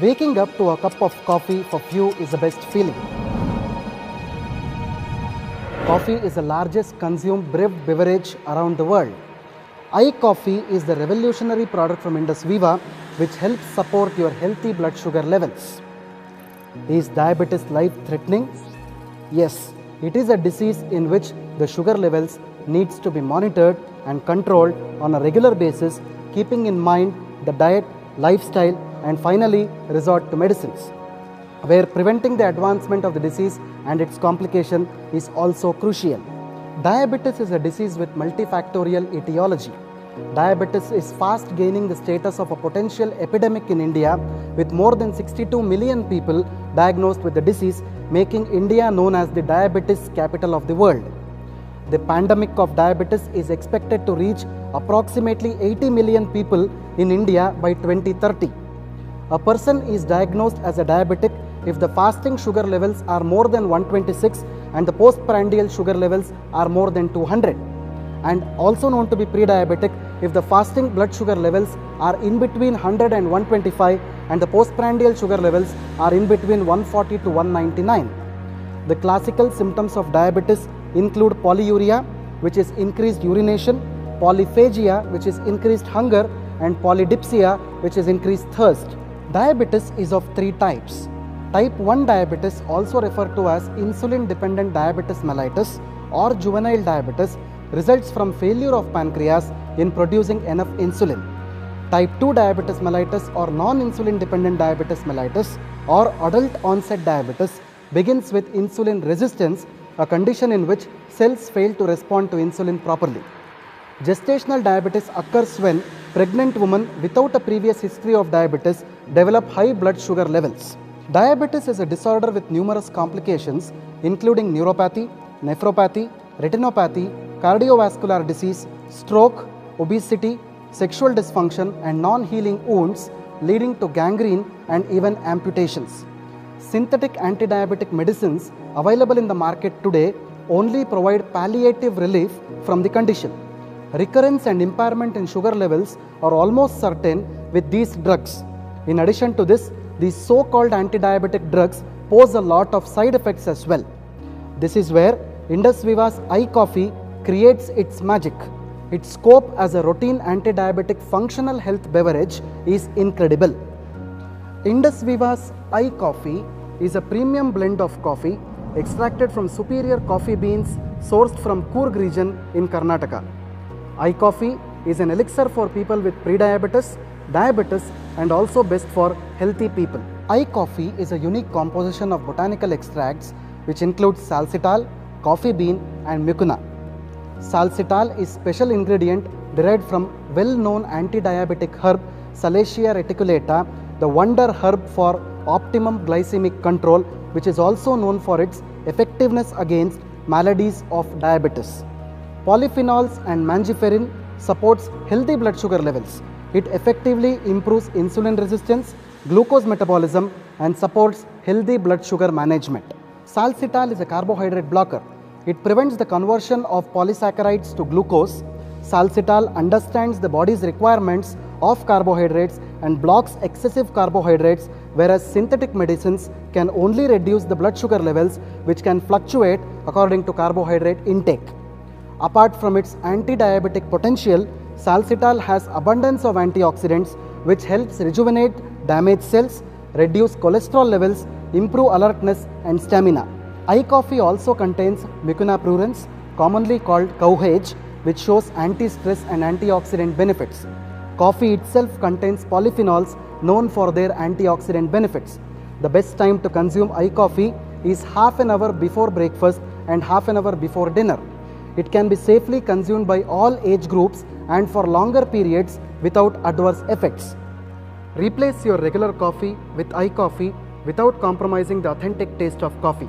Waking up to a cup of coffee for few is the best feeling. Coffee is the largest consumed brewed beverage around the world. iCoffee is the revolutionary product from Indus Viva which helps support your healthy blood sugar levels. Is diabetes life-threatening? Yes, it is a disease in which the sugar levels needs to be monitored and controlled on a regular basis, keeping in mind the diet, lifestyle, and finally resort to medicines, where preventing the advancement of the disease and its complication is also crucial. Diabetes is a disease with multifactorial etiology. Diabetes is fast gaining the status of a potential epidemic in India, with more than 62 million people diagnosed with the disease, making India known as the diabetes capital of the world. The pandemic of diabetes is expected to reach approximately 80 million people in India by 2030. A person is diagnosed as a diabetic if the fasting sugar levels are more than 126 and the postprandial sugar levels are more than 200, and also known to be pre-diabetic if the fasting blood sugar levels are in between 100 and 125 and the postprandial sugar levels are in between 140 to 199. The classical symptoms of diabetes include polyuria, which is increased urination, polyphagia, which is increased hunger, and polydipsia, which is increased thirst. Diabetes is of three types. Type 1 diabetes, also referred to as insulin-dependent diabetes mellitus or juvenile diabetes, results from failure of pancreas in producing enough insulin. Type 2 diabetes mellitus or non-insulin dependent diabetes mellitus or adult onset diabetes begins with insulin resistance, a condition in which cells fail to respond to insulin properly. Gestational diabetes occurs when pregnant women without a previous history of diabetes develop high blood sugar levels. Diabetes is a disorder with numerous complications including neuropathy, nephropathy, retinopathy, cardiovascular disease, stroke, obesity, sexual dysfunction, and non-healing wounds leading to gangrene and even amputations. Synthetic anti-diabetic medicines available in the market today only provide palliative relief from the condition. Recurrence and impairment in sugar levels are almost certain with these drugs. In addition to this, these so-called anti-diabetic drugs pose a lot of side effects as well. This is where Indus Viva's iCoffee creates its magic. Its scope as a routine anti-diabetic functional health beverage is incredible. Indus Viva's iCoffee is a premium blend of coffee extracted from superior coffee beans sourced from Coorg region in Karnataka. iCoffee is an elixir for people with prediabetes, diabetes, and also best for healthy people. iCoffee is a unique composition of botanical extracts which includes salsitol, coffee bean, and mucuna. Salsitol is special ingredient derived from well-known anti-diabetic herb Salacia reticulata, the wonder herb for optimum glycemic control, which is also known for its effectiveness against maladies of diabetes. Polyphenols and mangiferin supports healthy blood sugar levels. It effectively improves insulin resistance, glucose metabolism, and supports healthy blood sugar management. Salsitol is a carbohydrate blocker. It prevents the conversion of polysaccharides to glucose. Salsitol understands the body's requirements of carbohydrates and blocks excessive carbohydrates, whereas synthetic medicines can only reduce the blood sugar levels, which can fluctuate according to carbohydrate intake. Apart from its anti-diabetic potential, salsitol has abundance of antioxidants which helps rejuvenate damaged cells, reduce cholesterol levels, improve alertness and stamina. iCoffee also contains mucuna prurens, commonly called cowhage, which shows anti-stress and antioxidant benefits. Coffee itself contains polyphenols known for their antioxidant benefits. The best time to consume iCoffee is half an hour before breakfast and half an hour before dinner. It can be safely consumed by all age groups and for longer periods without adverse effects. Replace your regular coffee with iCoffee without compromising the authentic taste of coffee.